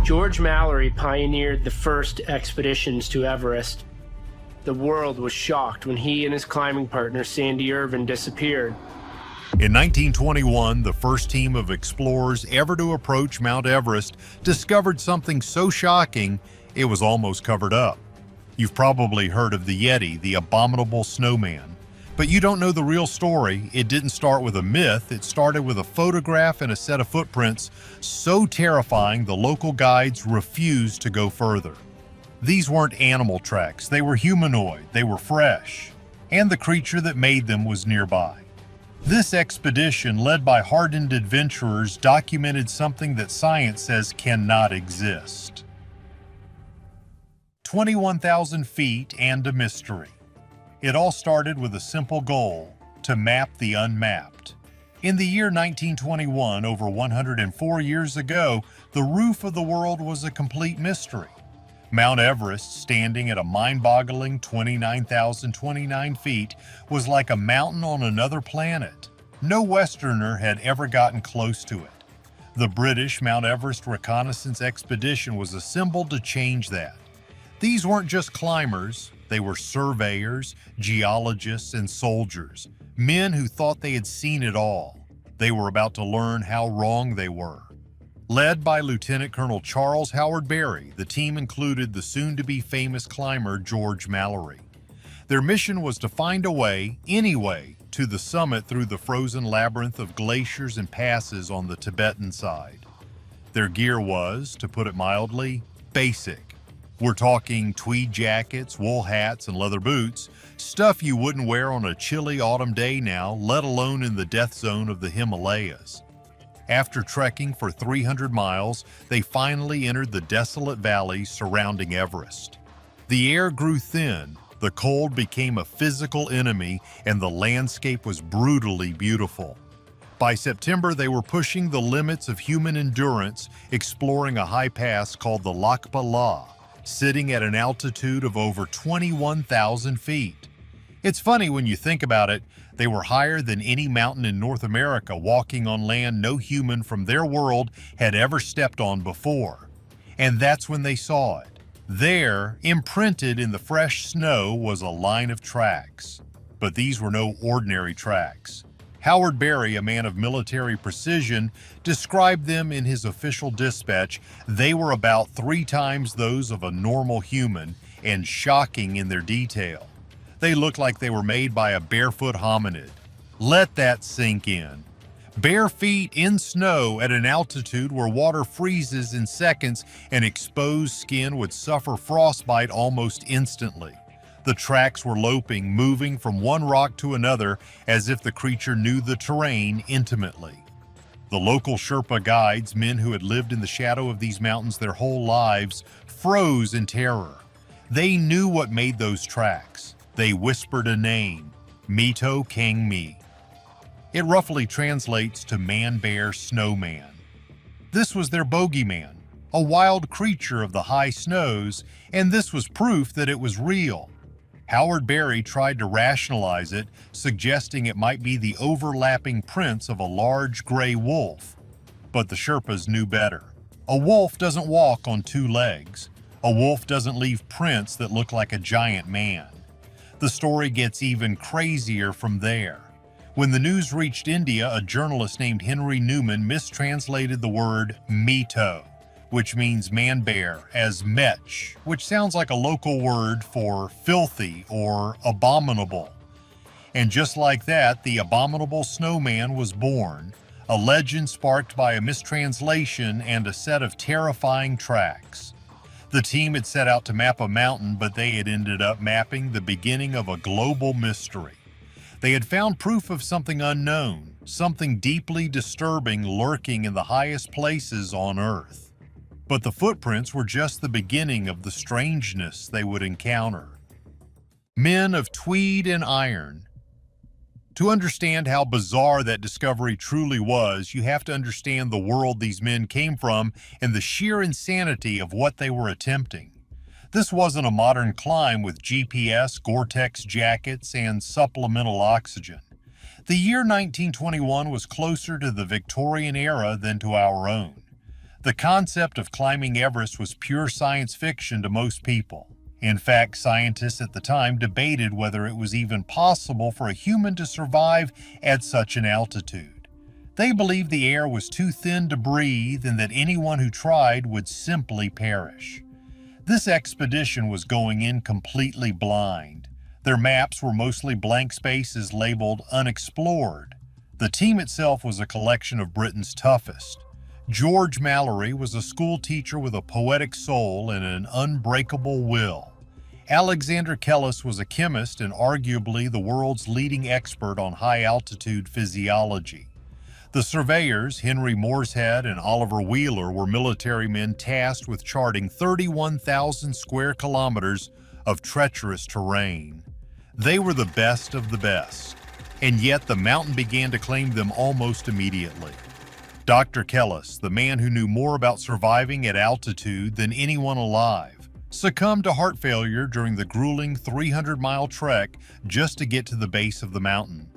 George Mallory pioneered the first expeditions to Everest. The world was shocked when he and his climbing partner Sandy Irvin disappeared. In 1921, the first team of explorers ever to approach Mount Everest discovered something so shocking it was almost covered up. You've probably heard of the Yeti, the Abominable Snowman. But you don't know the real story. It didn't start with a myth. It started with a photograph and a set of footprints so terrifying the local guides refused to go further. These weren't animal tracks. They were humanoid. They were fresh. And the creature that made them was nearby. This expedition, led by hardened adventurers, documented something that science says cannot exist. 21,000 feet and a mystery. It all started with a simple goal: to map the unmapped. In the year 1921, over 104 years ago, the roof of the world was a complete mystery. Mount Everest, standing at a mind-boggling 29,029 feet, was like a mountain on another planet. No Westerner had ever gotten close to it. The British Mount Everest Reconnaissance Expedition was assembled to change that. These weren't just climbers. They were surveyors, geologists, and soldiers, men who thought they had seen it all. They were about to learn how wrong they were. Led by Lieutenant Colonel Charles Howard Berry, the team included the soon-to-be famous climber George Mallory. Their mission was to find a way, any way, to the summit through the frozen labyrinth of glaciers and passes on the Tibetan side. Their gear was, to put it mildly, basic. We're talking tweed jackets, wool hats, and leather boots, stuff you wouldn't wear on a chilly autumn day now, let alone in the death zone of the Himalayas. After trekking for 300 miles, they finally entered the desolate valleys surrounding Everest. The air grew thin, the cold became a physical enemy, and the landscape was brutally beautiful. By September, they were pushing the limits of human endurance, exploring a high pass called the Lakpa La, sitting at an altitude of over 21,000 feet. It's funny when you think about it, they were higher than any mountain in North America, walking on land no human from their world had ever stepped on before. And that's when they saw it. There, imprinted in the fresh snow, was a line of tracks. But these were no ordinary tracks. Howard Berry, a man of military precision, described them in his official dispatch. They were about 3 times those of a normal human and shocking in their detail. They looked like they were made by a barefoot hominid. Let that sink in. Bare feet in snow at an altitude where water freezes in seconds and exposed skin would suffer frostbite almost instantly. The tracks were loping, moving from one rock to another as if the creature knew the terrain intimately. The local Sherpa guides, men who had lived in the shadow of these mountains their whole lives, froze in terror. They knew what made those tracks. They whispered a name: Mito Kang Mi. It roughly translates to man-bear snowman. This was their bogeyman, a wild creature of the high snows, and this was proof that it was real. Howard Berry tried to rationalize it, suggesting it might be the overlapping prints of a large gray wolf. But the Sherpas knew better. A wolf doesn't walk on 2 legs. A wolf doesn't leave prints that look like a giant man. The story gets even crazier from there. When the news reached India, a journalist named Henry Newman mistranslated the word Mito, which means man-bear, as Mech, which sounds like a local word for filthy or abominable. And just like that, the Abominable Snowman was born, a legend sparked by a mistranslation and a set of terrifying tracks. The team had set out to map a mountain, but they had ended up mapping the beginning of a global mystery. They had found proof of something unknown, something deeply disturbing lurking in the highest places on Earth. But the footprints were just the beginning of the strangeness they would encounter. Men of tweed and iron. To understand how bizarre that discovery truly was, you have to understand the world these men came from and the sheer insanity of what they were attempting. This wasn't a modern climb with GPS, Gore-Tex jackets, and supplemental oxygen. The year 1921 was closer to the Victorian era than to our own. The concept of climbing Everest was pure science fiction to most people. In fact, scientists at the time debated whether it was even possible for a human to survive at such an altitude. They believed the air was too thin to breathe and that anyone who tried would simply perish. This expedition was going in completely blind. Their maps were mostly blank spaces labeled unexplored. The team itself was a collection of Britain's toughest. George Mallory was a school teacher with a poetic soul and an unbreakable will. Alexander Kellis was a chemist and arguably the world's leading expert on high-altitude physiology. The surveyors, Henry Morshead and Oliver Wheeler, were military men tasked with charting 31,000 square kilometers of treacherous terrain. They were the best of the best, and yet the mountain began to claim them almost immediately. Dr. Kellis, the man who knew more about surviving at altitude than anyone alive, succumbed to heart failure during the grueling 300-mile trek just to get to the base of the mountain.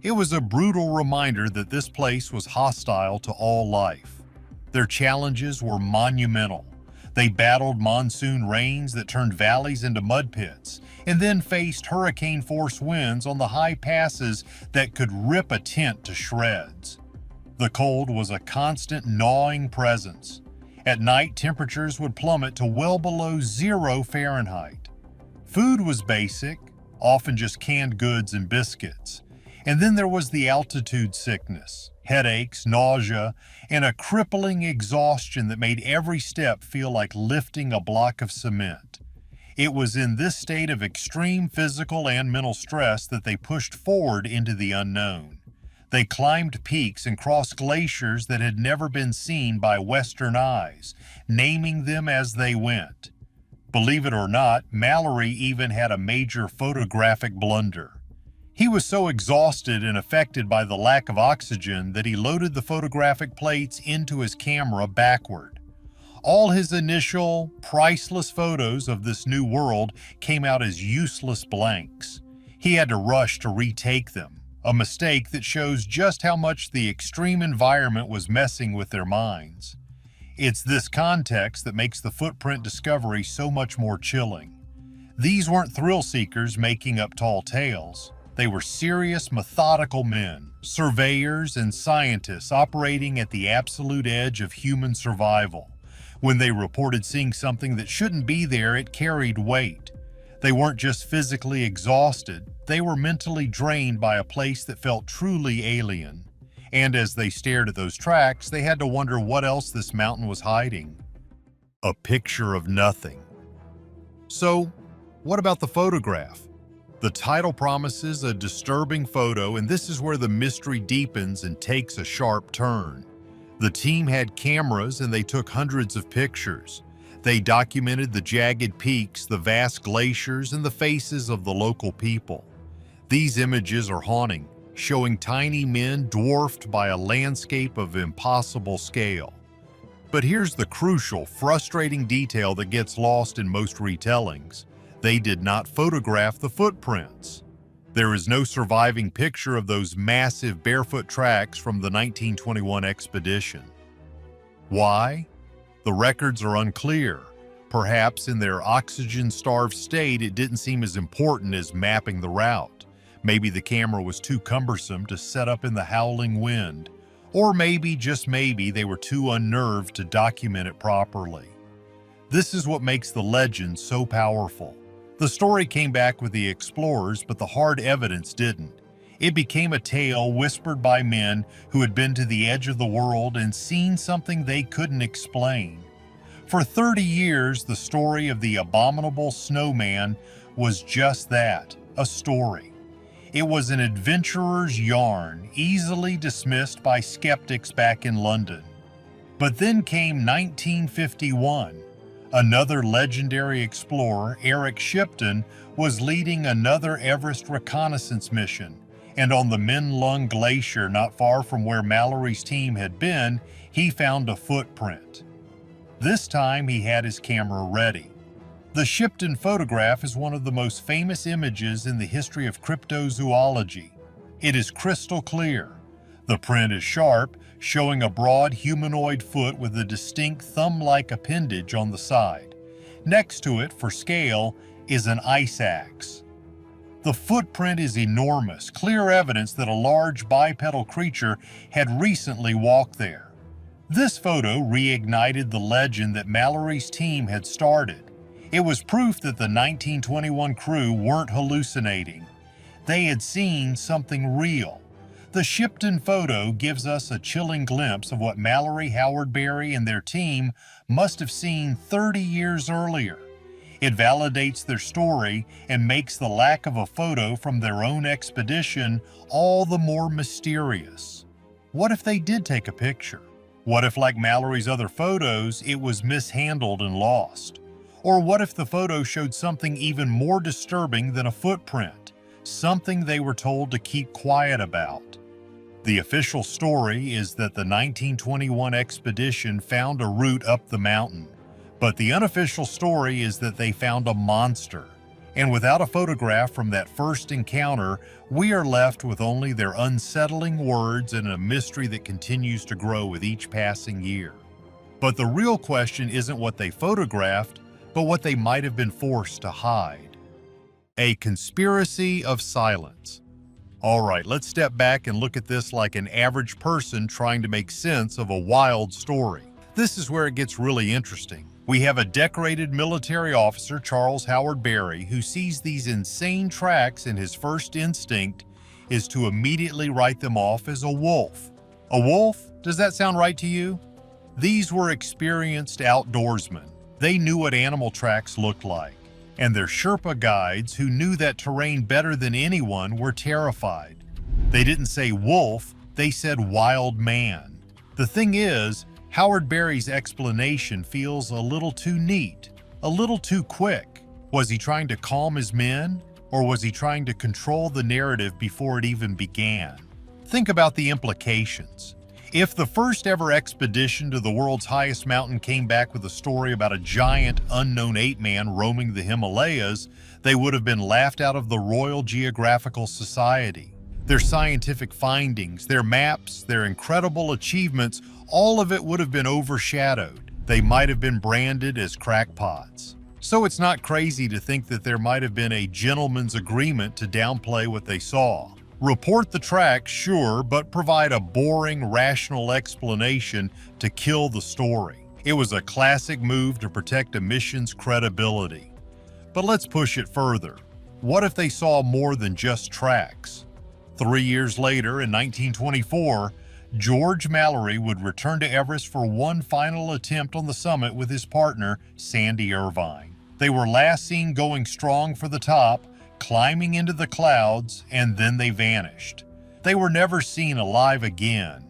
It was a brutal reminder that this place was hostile to all life. Their challenges were monumental. They battled monsoon rains that turned valleys into mud pits, and then faced hurricane-force winds on the high passes that could rip a tent to shreds. The cold was a constant gnawing presence. At night, temperatures would plummet to well below 0 Fahrenheit. Food was basic, often just canned goods and biscuits. And then there was the altitude sickness, headaches, nausea, and a crippling exhaustion that made every step feel like lifting a block of cement. It was in this state of extreme physical and mental stress that they pushed forward into the unknown. They climbed peaks and crossed glaciers that had never been seen by Western eyes, naming them as they went. Believe it or not, Mallory even had a major photographic blunder. He was so exhausted and affected by the lack of oxygen that he loaded the photographic plates into his camera backward. All his initial, priceless photos of this new world came out as useless blanks. He had to rush to retake them, a mistake that shows just how much the extreme environment was messing with their minds. It's this context that makes the footprint discovery so much more chilling. These weren't thrill seekers making up tall tales. They were serious, methodical men, surveyors and scientists operating at the absolute edge of human survival. When they reported seeing something that shouldn't be there, it carried weight. They weren't just physically exhausted, they were mentally drained by a place that felt truly alien. And as they stared at those tracks, they had to wonder what else this mountain was hiding. A picture of nothing. So, what about the photograph? The title promises a disturbing photo, and this is where the mystery deepens and takes a sharp turn. The team had cameras and they took hundreds of pictures. They documented the jagged peaks, the vast glaciers, and the faces of the local people. These images are haunting, showing tiny men dwarfed by a landscape of impossible scale. But here's the crucial, frustrating detail that gets lost in most retellings. They did not photograph the footprints. There is no surviving picture of those massive barefoot tracks from the 1921 expedition. Why? The records are unclear. Perhaps in their oxygen-starved state, it didn't seem as important as mapping the route. Maybe the camera was too cumbersome to set up in the howling wind. Or maybe, just maybe, they were too unnerved to document it properly. This is what makes the legend so powerful. The story came back with the explorers, but the hard evidence didn't. It became a tale whispered by men who had been to the edge of the world and seen something they couldn't explain. For 30 years, the story of the Abominable Snowman was just that, a story. It was an adventurer's yarn, easily dismissed by skeptics back in London. But then came 1951. Another legendary explorer, Eric Shipton, was leading another Everest reconnaissance mission, and on the Min Lung Glacier not far from where Mallory's team had been, he found a footprint. This time he had his camera ready. The Shipton photograph is one of the most famous images in the history of cryptozoology. It is crystal clear. The print is sharp, showing a broad humanoid foot with a distinct thumb-like appendage on the side. Next to it, for scale, is an ice axe. The footprint is enormous, clear evidence that a large bipedal creature had recently walked there. This photo reignited the legend that Mallory's team had started. It was proof that the 1921 crew weren't hallucinating. They had seen something real. The Shipton photo gives us a chilling glimpse of what Mallory, Howard Berry, and their team must have seen 30 years earlier. It validates their story and makes the lack of a photo from their own expedition all the more mysterious. What if they did take a picture? What if, like Mallory's other photos, it was mishandled and lost? Or what if the photo showed something even more disturbing than a footprint, something they were told to keep quiet about? The official story is that the 1921 expedition found a route up the mountain, but the unofficial story is that they found a monster. And without a photograph from that first encounter, we are left with only their unsettling words and a mystery that continues to grow with each passing year. But the real question isn't what they photographed, but what they might have been forced to hide. A conspiracy of silence. All right, let's step back and look at this like an average person trying to make sense of a wild story. This is where it gets really interesting. We have a decorated military officer, Charles Howard Berry, who sees these insane tracks, and his first instinct is to immediately write them off as a wolf. A wolf? Does that sound right to you? These were experienced outdoorsmen. They knew what animal tracks looked like, and their Sherpa guides, who knew that terrain better than anyone, were terrified. They didn't say wolf, they said wild man. The thing is, Howard Berry's explanation feels a little too neat, a little too quick. Was he trying to calm his men, or was he trying to control the narrative before it even began? Think about the implications. If the first ever expedition to the world's highest mountain came back with a story about a giant, unknown ape-man roaming the Himalayas, they would have been laughed out of the Royal Geographical Society. Their scientific findings, their maps, their incredible achievements, all of it would have been overshadowed. They might have been branded as crackpots. So it's not crazy to think that there might have been a gentleman's agreement to downplay what they saw. Report the tracks, sure, but provide a boring, rational explanation to kill the story. It was a classic move to protect a mission's credibility. But let's push it further. What if they saw more than just tracks? 3 years later, in 1924, George Mallory would return to Everest for one final attempt on the summit with his partner, Sandy Irvine. They were last seen going strong for the top, climbing into the clouds, and then they vanished. They were never seen alive again.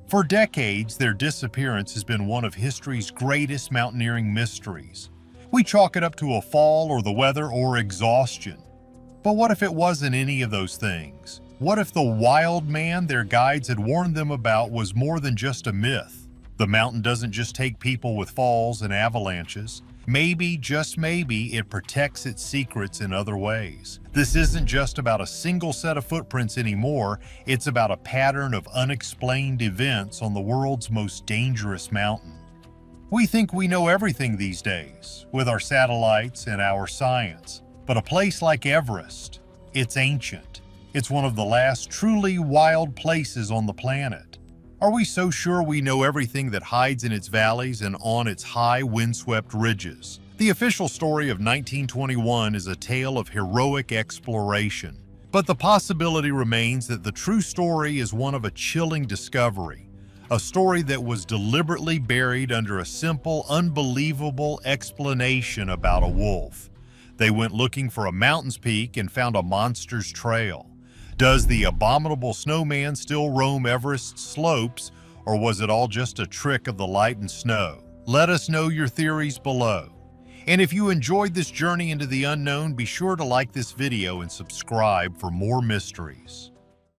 For decades, their disappearance has been one of history's greatest mountaineering mysteries. We chalk it up to a fall or the weather or exhaustion. But what if it wasn't any of those things? What if the wild man their guides had warned them about was more than just a myth? The mountain doesn't just take people with falls and avalanches. Maybe, just maybe, it protects its secrets in other ways. This isn't just about a single set of footprints anymore, it's about a pattern of unexplained events on the world's most dangerous mountain. We think we know everything these days, with our satellites and our science. But a place like Everest, it's ancient. It's one of the last truly wild places on the planet. Are we so sure we know everything that hides in its valleys and on its high, windswept ridges? The official story of 1921 is a tale of heroic exploration. But the possibility remains that the true story is one of a chilling discovery, a story that was deliberately buried under a simple, unbelievable explanation about a wolf. They went looking for a mountain's peak and found a monster's trail. Does the Abominable Snowman still roam Everest's slopes, or was it all just a trick of the light and snow? Let us know your theories below. And if you enjoyed this journey into the unknown, be sure to like this video and subscribe for more mysteries.